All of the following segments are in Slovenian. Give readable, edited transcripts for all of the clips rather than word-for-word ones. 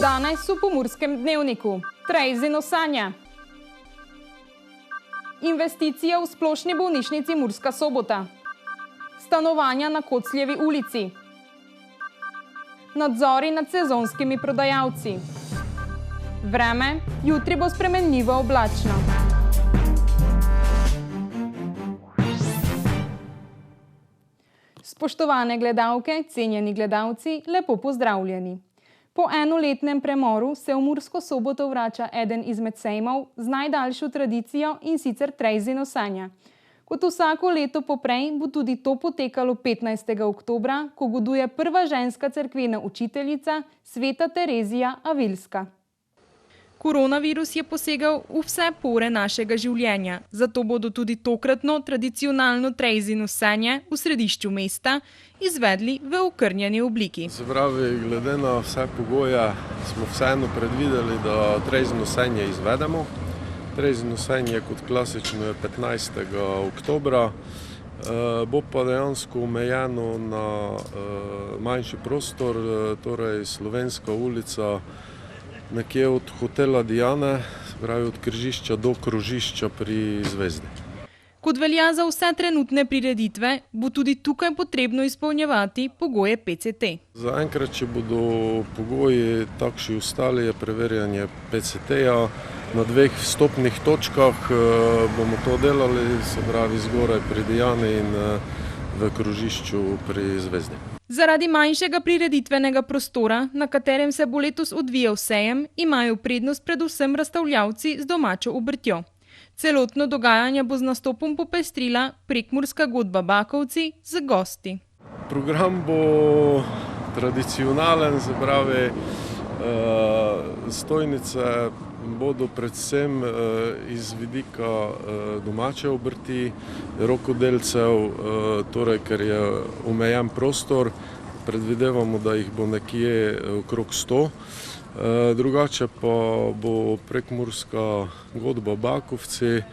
Danes v Pomurskem dnevniku. Trejzino sanja. Investicija v splošni bolnišnici Murska Sobota. Stanovanja na Kocljevi ulici. Nadzori nad sezonskimi prodajalci. Vreme, jutri bo spremenljivo oblačno. Spoštovane gledalke, cenjeni gledalci, lepo pozdravljeni. Po enoletnem premoru se v Mursko Soboto vrača eden izmed sejmov z najdaljšo tradicijo in sicer Trejzino sanja. Kot vsako leto poprej bo tudi to potekalo 15. oktobra, ko goduje prva ženska cerkvena učiteljica, sveta Terezija Avilska. Koronavirus je posegal v vse pore našega življenja, zato bodo tudi tokratno tradicionalno Trejzino sanje v središču mesta izvedli v okrnjeni obliki. Se pravi, glede na vse pogoje smo vseeno predvideli, da Trejzino sanje izvedemo. Trejzino sanje kot klasično je 15. oktobra, bo pa dejansko omejeno na manjši prostor, torej Slovenska ulica, nekje od hotela Diane, se pravi od križišča do krožišča pri Zvezdi. Kot velja za vse trenutne prireditve, bo tudi tukaj potrebno izpolnjevati pogoje PCT. Zaenkrat, če bodo pogoji takšni ostali, je preverjanje PCT-ja. Na 2 vstopnih točkah bomo to delali, se pravi zgoraj pri Dijani in v krožišču pri Zvezdi. Zaradi manjšega prireditvenega prostora, na katerem se bo letos odvijal sejem, imajo prednost predvsem razstavljavci z domačo obrtjo. Celotno dogajanje bo z nastopom popestrila prekmurska godba Bakovci z gosti. Program bo tradicionalen, se pravi stojnice bodo predvsem iz vidika domače obrti, rokodelcev, torej ker je omejen prostor, predvidevamo, da jih bo nekje okrog 100. Drugače pa bo prekmurska godba Bakovci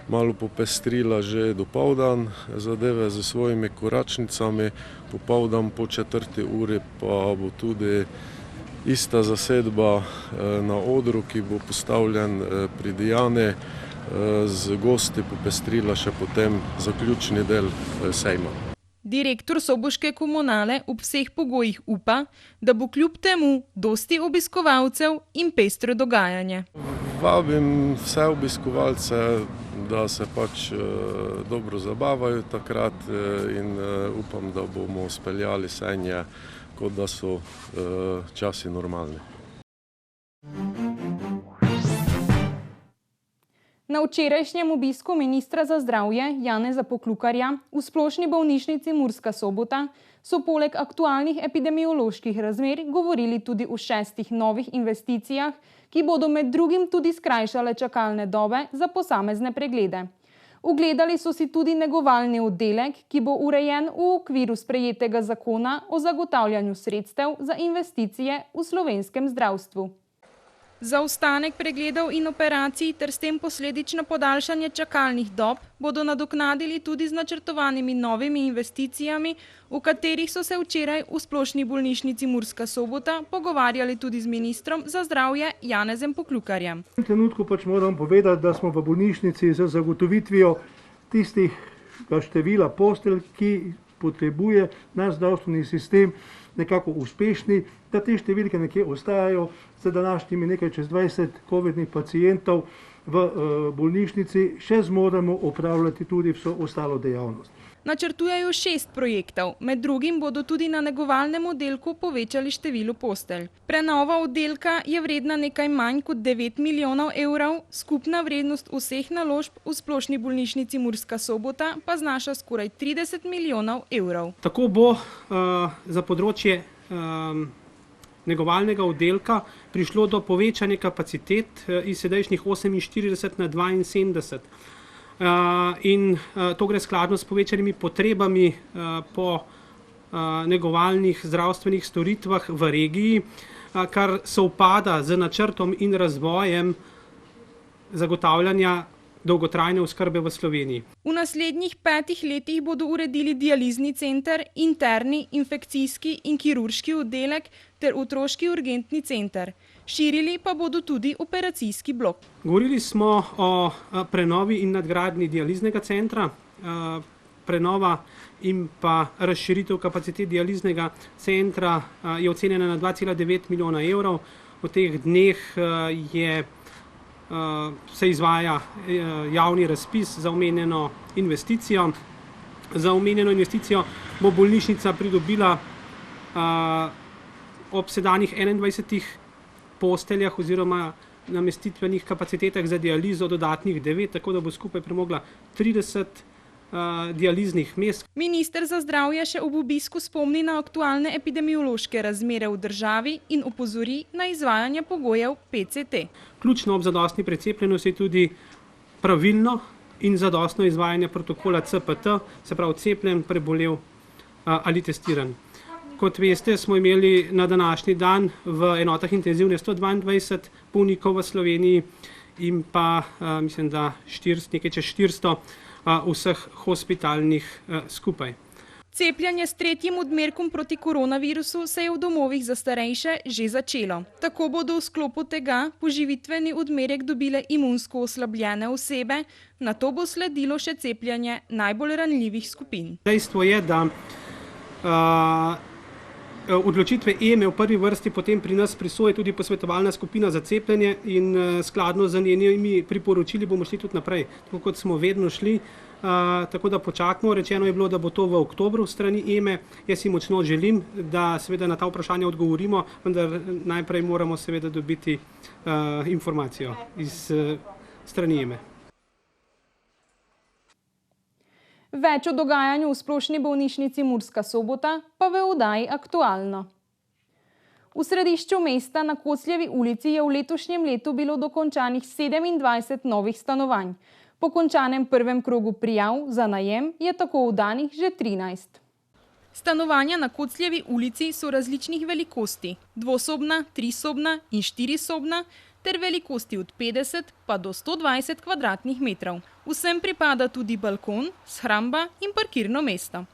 malo popestrila že dopoldan zadeve z svojimi koračnicami, popoldan po 4. uri pa bo tudi ista zasedba na odru, ki bo postavljen pri Dijani, z gosti popestrila še potem zaključni del sejma. Direktor soboške komunale ob vseh pogojih upa, da bo kljub temu dosti obiskovalcev in pestro dogajanje. Vabim vse obiskovalce, da se pač dobro zabavajo takrat in upam, da bomo speljali sanje, kot da so časi normalni. Na včerajšnjem obisku ministra za zdravje Janeza Poklukarja v splošni bolnišnici Murska Sobota so poleg aktualnih epidemioloških razmer govorili tudi o 6 novih investicijah, ki bodo med drugim tudi skrajšale čakalne dobe za posamezne preglede. Ugledali so si tudi negovalni oddelek, ki bo urejen v okviru sprejetega zakona o zagotavljanju sredstev za investicije v slovenskem zdravstvu. Zaostanek pregledov in operacij ter s tem posledično podaljšanje čakalnih dob bodo nadoknadili tudi z načrtovanimi novimi investicijami, o katerih so se včeraj v splošni bolnišnici Murska Sobota pogovarjali tudi z ministrom za zdravje Janezem Poklukarjem. V tem trenutku pač moram povedati, da smo v bolnišnici z zagotovitvijo tistega števila postelj, ki potrebuje naš zdravstveni sistem, nekako uspešni, da te številke nekje ostajajo. Z današnjimi nekaj čez 20 covidnih pacientov v bolnišnici še zmoremo opravljati tudi vso ostalo dejavnost. Načrtujejo 6 projektov, med drugim bodo tudi na negovalnem oddelku povečali število postelj. Prenova oddelka je vredna nekaj manj kot 9 milijonov evrov, skupna vrednost vseh naložb v splošni bolnišnici Murska Sobota pa znaša skoraj 30 milijonov evrov. Tako bo za področje negovalnega oddelka prišlo do povečanja kapacitet iz sedajšnjih 48 na 72. In to gre skladno s povečanimi potrebami po negovalnih zdravstvenih storitvah v regiji, kar sovpada z načrtom in razvojem zagotavljanja dolgotrajne oskrbe v Sloveniji. V naslednjih 5 letih bodo uredili dializni center, interni, infekcijski in kirurški oddelek ter otroški urgentni center. Širili pa bodo tudi operacijski blok. Govorili smo o prenovi in nadgradnji dializnega centra. Prenova in pa razširitev kapacitet dializnega centra je ocenjena na 2,9 milijona evrov. V teh dneh se izvaja javni razpis za omenjeno investicijo. Za omenjeno investicijo bo bolnišnica pridobila ob sedanjih 21 posteljah oziroma namestitvenih kapacitetah za dializo dodatnih 9, tako da bo skupaj premogla 30 dializnih mest. Minister za zdravje še ob obisku spomni na aktualne epidemiološke razmere v državi in opozori na izvajanje pogojev PCT. Ključno ob zadostni precepljenosti je tudi pravilno in zadostno izvajanje protokola CPT, se pravi cepljen, prebolel ali testiran. Kot veste, smo imeli na današnji dan v enotah intenzivne 122 bolnikov v Sloveniji in pa mislim, da nekaj čez 400 vseh hospitalnih skupaj. Cepljenje s tretjim odmerkom proti koronavirusu se je v domovih za starejše že začelo. Tako bodo v sklopu tega poživitveni odmerek dobile imunsko oslabljene osebe, nato bo sledilo še cepljenje najbolj ranljivih skupin. Dejstvo je, da odločitve EME v prvi vrsti potem pri nas prisoje tudi posvetovalna skupina za cepljenje in skladno z njenimi priporočili bomo šli tudi naprej, tako kot smo vedno šli, tako da počakamo. Rečeno je bilo, da bo to v oktobru strani EME. Jaz si močno želim, da seveda na ta vprašanja odgovorimo, vendar najprej moramo seveda dobiti informacijo iz strani EME. Več o dogajanju v Splošni bolnišnici Murska Sobota pa v oddaji Aktualno. V središču mesta na Kocljevi ulici je v letošnjem letu bilo dokončanih 27 novih stanovanj. Po končanem prvem krogu prijav za najem je tako oddanih že 13. Stanovanja na Kocljevi ulici so različnih velikosti, dvosobna, trisobna in štirisobna, ter velikosti od 50 pa do 120 kvadratnih metrov. Vsem pripada tudi balkon, shramba in parkirno mesto.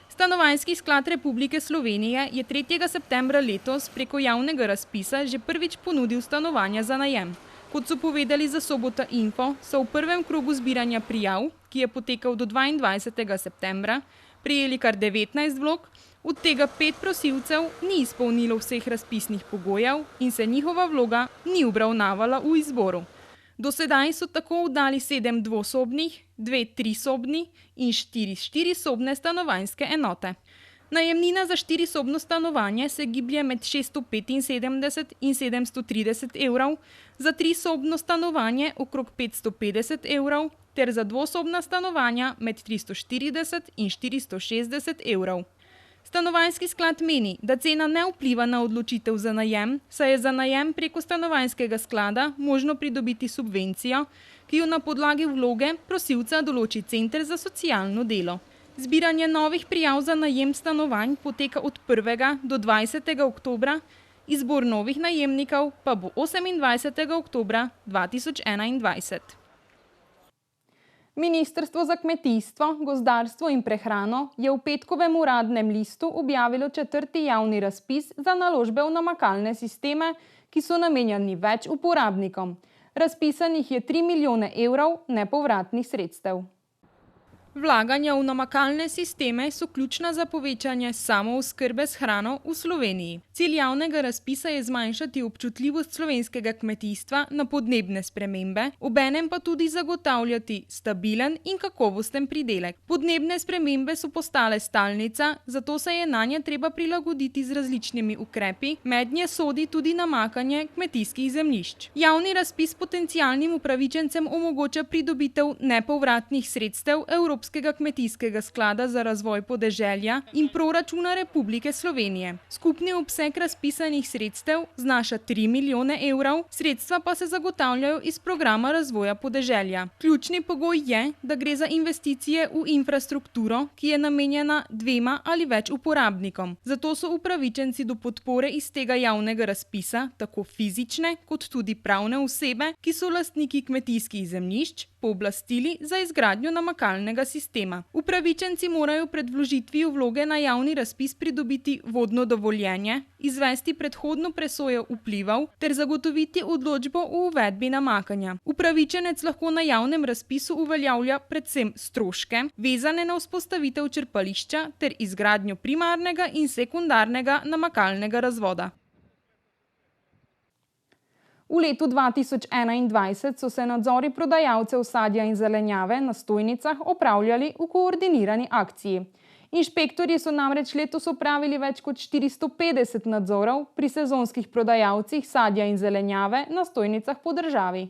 Stanovanjski sklad Republike Slovenije je 3. septembra letos preko javnega razpisa že prvič ponudil stanovanja za najem. Kot so povedali za Sobota Info, so v prvem krogu zbiranja prijav, ki je potekal do 22. septembra, prijeli kar 19 vlog, od tega 5 prosilcev ni izpolnilo vseh razpisnih pogojev in se njihova vloga ni obravnavala v izboru. Do sedaj so tako oddali 7 dvosobnih, 2 trisobni in 4 štirisobne stanovanjske enote. Najemnina za štirisobno stanovanje se giblje med 675 in 730 evrov, za trisobno stanovanje okrog 550 evrov ter za dvosobna stanovanja med 340 in 460 evrov. Stanovanjski sklad meni, da cena ne vpliva na odločitev za najem, saj je za najem preko stanovanjskega sklada možno pridobiti subvencijo, ki jo na podlagi vloge prosilca določi Center za socialno delo. Zbiranje novih prijav za najem stanovanj poteka od 1. do 20. oktobra, izbor novih najemnikov pa bo 28. oktobra 2021. Ministrstvo za kmetijstvo, gozdarstvo in prehrano je v petkovem uradnem listu objavilo 4. javni razpis za naložbe v namakalne sisteme, ki so namenjeni več uporabnikom. Razpisanih je 3 milijone evrov nepovratnih sredstev. Vlaganja v namakalne sisteme so ključna za povečanje samooskrbe s hrano v Sloveniji. Cilj javnega razpisa je zmanjšati občutljivost slovenskega kmetijstva na podnebne spremembe, obenem pa tudi zagotavljati stabilen in kakovosten pridelek. Podnebne spremembe so postale stalnica, zato se je nanje treba prilagoditi z različnimi ukrepi, mednje sodi tudi namakanje kmetijskih zemljišč. Javni razpis potencialnim upravičencem omogoča pridobitev nepovratnih sredstev Evropskega kmetijskega sklada za razvoj podeželja in proračuna Republike Slovenije. Skupni obseg razpisanih sredstev znaša 3 milijone evrov, sredstva pa se zagotavljajo iz programa razvoja podeželja. Ključni pogoj je, da gre za investicije v infrastrukturo, ki je namenjena 2 ali več uporabnikom. Zato so upravičenci do podpore iz tega javnega razpisa tako fizične kot tudi pravne osebe, ki so lastniki kmetijskih zemljišč, pooblastili za izgradnjo namakalnega sistema. Upravičenci morajo pred vložitvijo vloge na javni razpis pridobiti vodno dovoljenje, izvesti predhodno presojo vplivov ter zagotoviti odločbo o uvedbi namakanja. Upravičenec lahko na javnem razpisu uveljavlja predvsem stroške, vezane na vzpostavitev črpališča ter izgradnjo primarnega in sekundarnega namakalnega razvoda. V letu 2021 so se nadzori prodajalcev sadja in zelenjave na stojnicah opravljali v koordinirani akciji. Inšpektorji so namreč letos opravili več kot 450 nadzorov pri sezonskih prodajalcih sadja in zelenjave na stojnicah po državi.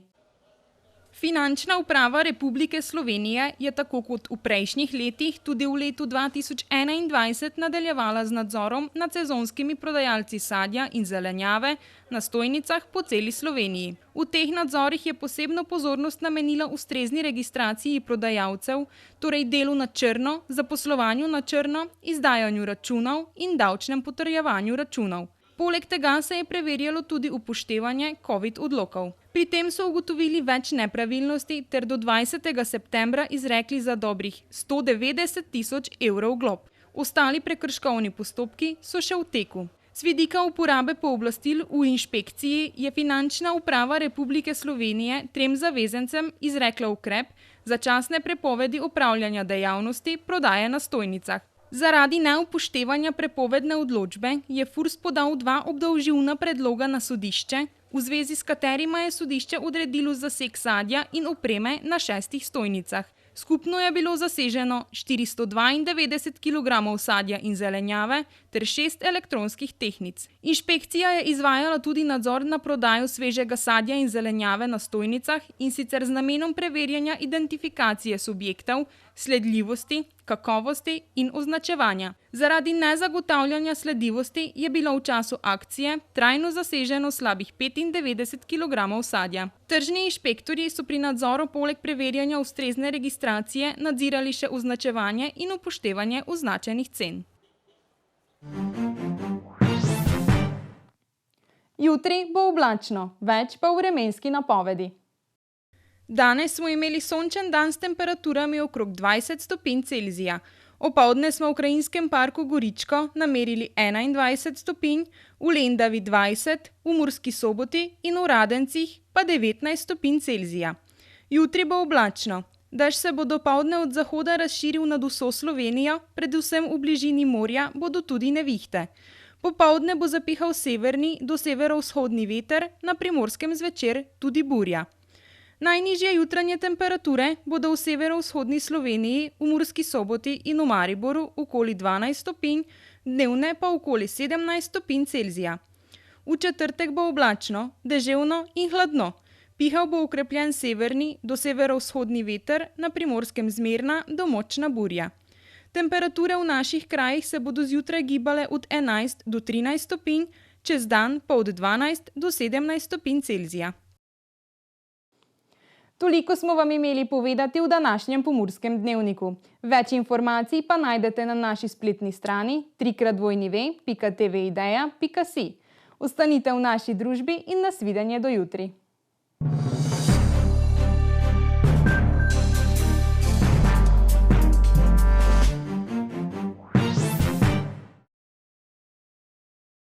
Finančna uprava Republike Slovenije je tako kot v prejšnjih letih tudi v letu 2021 nadaljevala z nadzorom nad sezonskimi prodajalci sadja in zelenjave na stojnicah po celi Sloveniji. V teh nadzorih je posebno pozornost namenila ustrezni registraciji prodajalcev, torej delu na črno, zaposlovanju na črno, izdajanju računov in davčnem potrjevanju računov. Poleg tega se je preverjalo tudi upoštevanje COVID odlokov. Pri tem so ugotovili več nepravilnosti ter do 20. septembra izrekli za dobrih 190 tisoč evrov glob. Ostali prekrškovni postopki so še v teku. Z vidika uporabe pooblastil v inšpekciji je Finančna uprava Republike Slovenije 3 zavezancem izrekla ukrep začasne prepovedi opravljanja dejavnosti prodaje na stojnicah. Zaradi neupoštevanja prepovedne odločbe je FURS podal 2 obdolžilna predloga na sodišče, v zvezi s katerima je sodišče odredilo zaseg sadja in opreme na 6 stojnicah. Skupno je bilo zaseženo 492 kg sadja in zelenjave ter 6 elektronskih tehtnic. Inšpekcija je izvajala tudi nadzor na prodajo svežega sadja in zelenjave na stojnicah, in sicer z namenom preverjanja identifikacije subjektov, sledljivosti, kakovosti in označevanja. Zaradi nezagotavljanja sledljivosti je bilo v času akcije trajno zaseženo slabih 95 kg sadja. Tržni inšpektorji so pri nadzoru poleg preverjanja ustrezne registracije nadzirali še označevanje in upoštevanje označenih cen. Jutri bo oblačno, več pa v vremenski napovedi. Danes smo imeli sončen dan s temperaturami okrog 20 stopinj Celzija. Opoldne smo v Krajinskem parku Goričko namerili 21 stopinj, v Lendavi 20, v Murski Soboti in v Radencih pa 19 stopinj Celzija. Jutri bo oblačno. Dež se bo dopoldne od zahoda razširil nad vso Slovenijo, predvsem v bližini morja bodo tudi nevihte. Popoldne bo zapihal severni do severovzhodni veter, na Primorskem zvečer tudi burja. Najnižje jutranje temperature bodo v severovzhodni Sloveniji, v Murski Soboti in v Mariboru okoli 12 stopinj, dnevne pa okoli 17 stopinj Celzija. V četrtek bo oblačno, deževno in hladno. Pihal bo okrepljen severni do severovzhodni veter, na Primorskem zmerna do močna burja. Temperature v naših krajih se bodo zjutraj gibale od 11 do 13 stopinj, čez dan pa od 12 do 17 stopinj Celzija. Toliko smo vam imeli povedati v današnjem Pomurskem dnevniku. Več informacij pa najdete na naši spletni strani www.tvideja.si. Ostanite v naši družbi in nasvidenje do jutri.